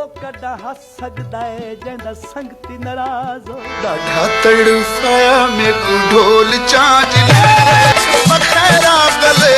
कॾा हस सकदा है जंदा संगती नाराज हो ॾाढा तड़फाया में को ढोल चांच पखैरा गले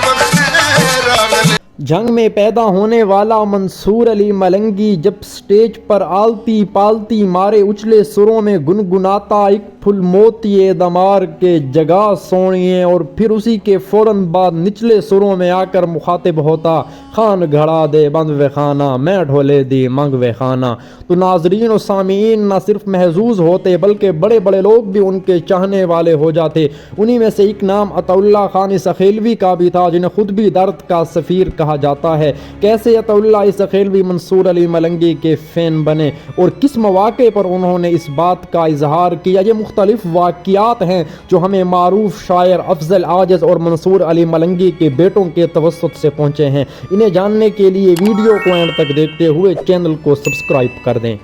पखैरा गले। जंग में पैदा होने वाला मंसूर अली मलंगी जब स्टेज पर आलती पालती मारे उछले सुरों में गुनगुनाता एक फुल मोतिये दमार के जगह सोनिए, और फिर उसी के फ़ौरन बाद निचले सुरों में आकर मुखातिब होता खान घड़ा दे बंद वे खाना मैं ढोले दी मंग वे खाना। तो नाजरीन और सामीन न सिर्फ महजूज होते बल्कि बड़े बड़े लोग भी उनके चाहने वाले हो जाते। उन्हीं में से एक नाम अताउल्लाह खान सखेलवी का भी था, जिन्हें खुद भी दर्द का सफ़ीर कहा जाता है। कैसे अताउल्लाह सखेलवी मंसूर अली मलंगी के फ़ैन बने और किस मौके पर उन्होंने इस बात का इजहार किया, ये मुख्तलिफ वाक़ियात हैं जो हमें मारूफ शायर अफजल आजिज़ और मंसूर अली मलंगी के बेटों के तवस्सुत से पहुँचे हैं। इन्हें जानने के लिए वीडियो को एंड तक देखते हुए चैनल को सब्सक्राइब कर दें।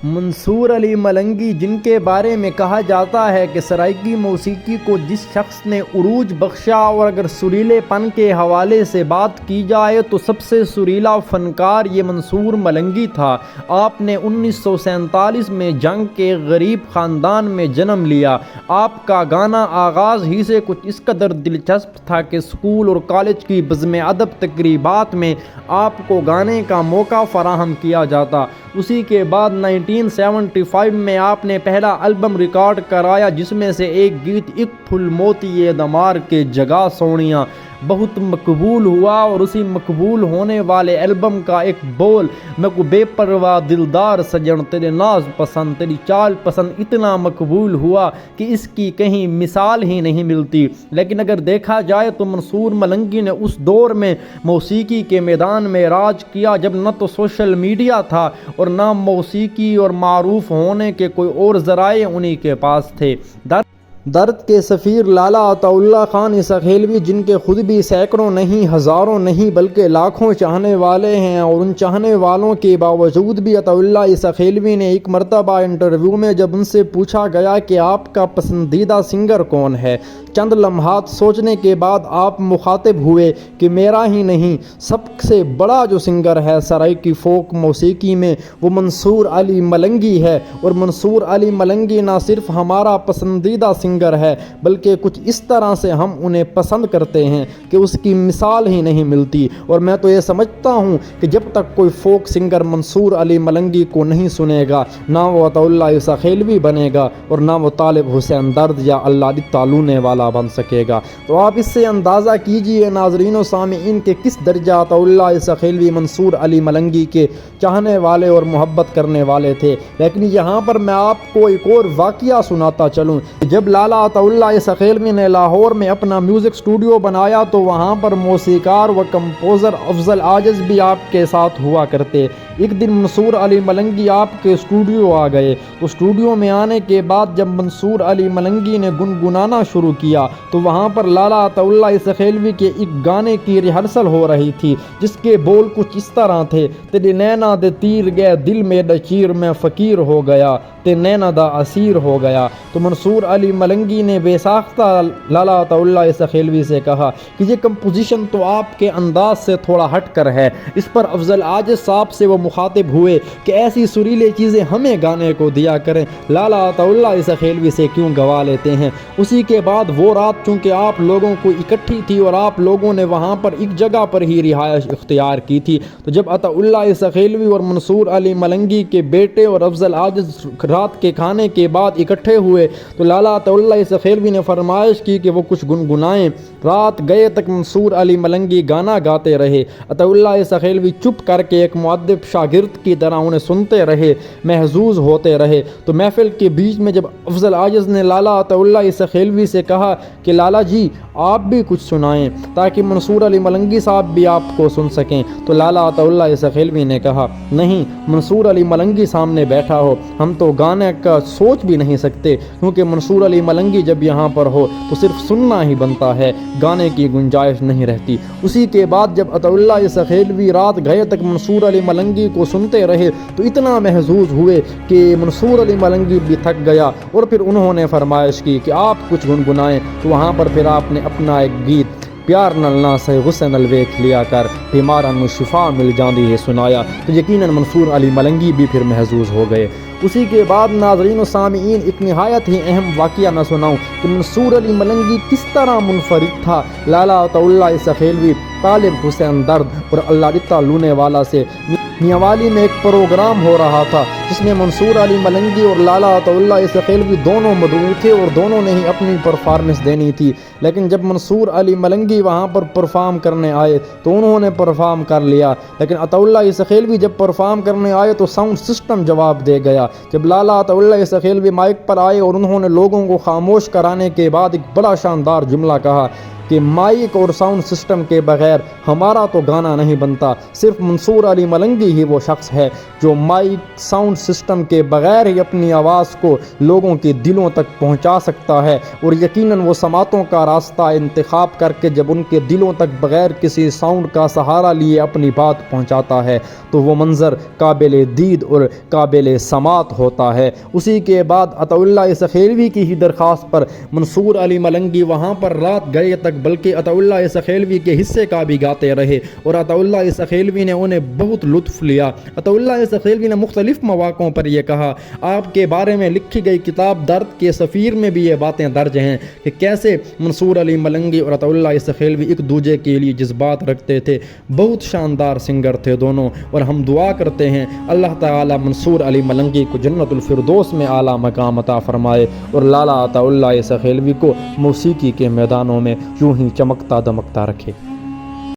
मंसूर अली मलंगी, जिनके बारे में कहा जाता है कि सराइकी मौसीकी को जिस शख्स ने उरूज बख्शा, और अगर सुरीलेपन के हवाले से बात की जाए तो सबसे सुरीला फ़नकार ये मंसूर मलंगी था। आपने 1947 में जंग के गरीब ख़ानदान में जन्म लिया। आपका गाना आगाज़ ही से कुछ इस कदर दिलचस्प था कि स्कूल और कॉलेज की बज़्म अदब तकरीबात में आपको गाने का मौका फ़राहम किया जाता। उसी के बाद 1975 में आपने पहला एल्बम रिकॉर्ड कराया, जिसमें से एक गीत एक फुल मोतिये दमार के जगह सोनिया बहुत मकबूल हुआ, और उसी मकबूल होने वाले एल्बम का एक बोल मैं को बेपरवाह दिलदार सजन तेरे नाज पसंद तेरी चाल पसंद इतना मकबूल हुआ कि इसकी कहीं मिसाल ही नहीं मिलती। लेकिन अगर देखा जाए तो मंसूर मलंगी ने उस दौर में मौसीकी के मैदान में राज किया जब न तो सोशल मीडिया था और न मौसीकी और मारूफ होने के कोई और ज़राए उन्हीं के पास थे। दर्द के सफ़ीर लाला अताउल्लाह खान सखेलवी, जिनके खुद भी सैकड़ों नहीं हज़ारों नहीं बल्कि लाखों चाहने वाले हैं, और उन चाहने वालों के बावजूद भी अताउल्लाह सखेलवी ने एक मरतबा इंटरव्यू में जब उनसे पूछा गया कि आपका पसंदीदा सिंगर कौन है, चंद लम्हात सोचने के बाद आप मुखातिब हुए कि मेरा ही नहीं सबसे बड़ा जो सिंगर है सराय की फ़ोक मौसीकी में वो मंसूर अली मलंगी है। और मंसूर अली मलंगी ना सिर्फ हमारा पसंदीदा सिंगर है बल्कि कुछ इस तरह से हम उन्हें पसंद करते हैं कि उसकी मिसाल ही नहीं मिलती। और मैं तो ये समझता हूँ कि जब तक कोई फ़ोक सिंगर मंसूर अली मलंगी को नहीं सुनेगा ना वो अताउल्लाह सखेलवी बनेगा और ना वो तालिब हुसैन दर्द या अल्लाह तालूने वाला बन सकेगा। तो आप इससे अंदाज़ा कीजिए नाज़रीन और सामीन के किस दर्जा अताउल्लाह सखेलवी मंसूर अली मलंगी के चाहने वाले और मोहब्बत करने वाले थे। लेकिन यहाँ पर मैं आपको एक और वाक़या सुनाता चलूँ। जब लाला अताउल्लाह सखेलवी ने लाहौर में अपना म्यूज़िक स्टूडियो बनाया तो वहाँ पर मौसीकार व कंपोज़र अफजल आजिज़ भी आपके साथ हुआ करते। एक दिन मंसूर अली मलंगी आपके स्टूडियो आ गए, तो स्टूडियो में आने के बाद जब मंसूर अली मलंगी ने गुनगुनाना शुरू किया तो वहाँ पर लाला अताउल्लाह सखेलवी के एक गाने की रिहर्सल हो रही थी, जिसके बोल कुछ इस तरह थे। तेरे नैना दे तीर गए दिल में द चीर में फ़कीर हो गया ते नैना दा असीर हो गया। तो मंसूर अली मलंगी ने बेसाख्ता लाला अताउल्लाह सखेलवी से कहा कि ये कंपोजिशन तो आपके अंदाज से थोड़ा हट कर है। इस पर अफजल आजिज़ साहब से वो मुखातिब हुए कि ऐसी सुरीली चीज़ें हमें गाने को दिया करें, लाला अताउल्लाह सखेलवी से क्यों गवा लेते हैं। उसी के बाद वो रात चूँकि आप लोगों को इकट्ठी थी और आप लोगों ने वहाँ पर एक जगह पर ही रिहाइश इख्तियार की थी, तो जब अताउल्लाह सखेलवी और मंसूर अली मलंगी के बेटे और अफजल आजिज़ रात के खाने के बाद इकट्ठे हुए तो लाला अताउल्लाह सखेलवी ने फरमाइश की कि वो कुछ गुनगुनाएं। रात गए तक मंसूर अली मलंगी गाना गाते रहे। अताउल्लाह सखेलवी चुप करके एक मुअद्दिब शागिर्द की तरह उन्हें सुनते रहे, महजूज होते रहे। तो महफिल के बीच में जब अफजल आजिज़ ने लाला अताउल्लाह सखेलवी से कहा कि लाला जी आप भी कुछ सुनाएं ताकि मंसूर अली मलंगी साहब भी आपको सुन सकें, तो लाला अताउल्लाह सखेलवी ने कहा नहीं, मंसूर अली मलंगी सामने बैठा हो हम तो गाने का सोच भी नहीं सकते, क्योंकि मंसूर अली मलंगी जब यहाँ पर हो तो सिर्फ सुनना ही बनता है, गाने की गुंजाइश नहीं रहती। उसी के बाद जब अताउल्लाह सखेलवी रात गए तक मंसूर अली मलंगी को सुनते रहे तो इतना महजूज हुए कि मंसूर अली मलंगी भी थक गया और फिर उन्होंने फरमाइश की कि आप कुछ गुनगुनाएं। तो वहाँ पर फिर आपने अपना एक गीत پیار نلنا سے غصے نل ویکھ لیا کر بیماران میں شفا مل جاندی ہے سنایا، تو یقیناً منصور علی ملنگی بھی پھر محظوظ ہو گئے۔ اسی کے بعد ناظرین و سامعین ایک نہایت ہی اہم واقعہ نہ سناؤں کہ منصور علی ملنگی کس طرح منفرد تھا۔ لالا عطا اللہ سخیلوی، طالب حسین درد اور اللہ رتا لونے والا سے میاوالی میں ایک پروگرام ہو رہا تھا جس میں منصور علی ملنگی اور لالا عطا اللہ سخیلوی دونوں مدعو تھے اور دونوں نے ہی اپنی پرفارمنس دینی تھی، لیکن جب منصور علی ملنگی وہاں پر پرفارم کرنے آئے تو انہوں نے پرفارم کر لیا، لیکن عطا اللہ سخیلوی جب پرفارم کرنے آئے تو ساؤنڈ سسٹم جواب دے گیا۔ جب لالا عطا اللہ سخیلوی مائک پر آئے اور انہوں نے لوگوں کو خاموش کرانے کے بعد ایک بڑا شاندار جملہ کہا کہ مائک اور ساؤنڈ سسٹم کے بغیر ہمارا تو گانا نہیں بنتا، صرف منصور علی ملنگی ہی وہ شخص ہے جو مائک ساؤنڈ سسٹم کے بغیر ہی اپنی آواز کو لوگوں کے دلوں تک پہنچا سکتا ہے، اور یقیناً وہ سماعتوں کا راستہ انتخاب کر کے جب ان کے دلوں تک بغیر کسی ساؤنڈ کا سہارا لیے اپنی بات پہنچاتا ہے تو وہ منظر قابل دید اور قابل سماعت ہوتا ہے۔ اسی کے بعد عطا اللہ سخیلوی کی ہی درخواست پر منصور علی ملنگی وہاں پر رات گئے تک بلکہ عطا اللہ سخیلوی کے حصے کا بھی گاتے رہے، اور عطا اللہ سخیلوی نے انہیں بہت لطف لیا۔ عطا اللہ سخیلوی نے مختلف مواقعوں پر یہ کہا، آپ کے بارے میں لکھی گئی کتاب درد کے سفیر میں بھی یہ باتیں درج ہیں کہ کیسے منصور علی ملنگی اور عطا اللہ سخیلوی ایک دوسرے کے لیے جذبات رکھتے تھے، بہت شاندار سنگر تھے دونوں، اور ہم دعا کرتے ہیں اللہ تعالی منصور علی ملنگی کو جنت الفردوس میں اعلیٰ مقام عطا فرمائے، اور لالا عطا اللہ سخیلوی کو موسیقی کے میدانوں میں یوں ہی چمکتا دمکتا رکھے۔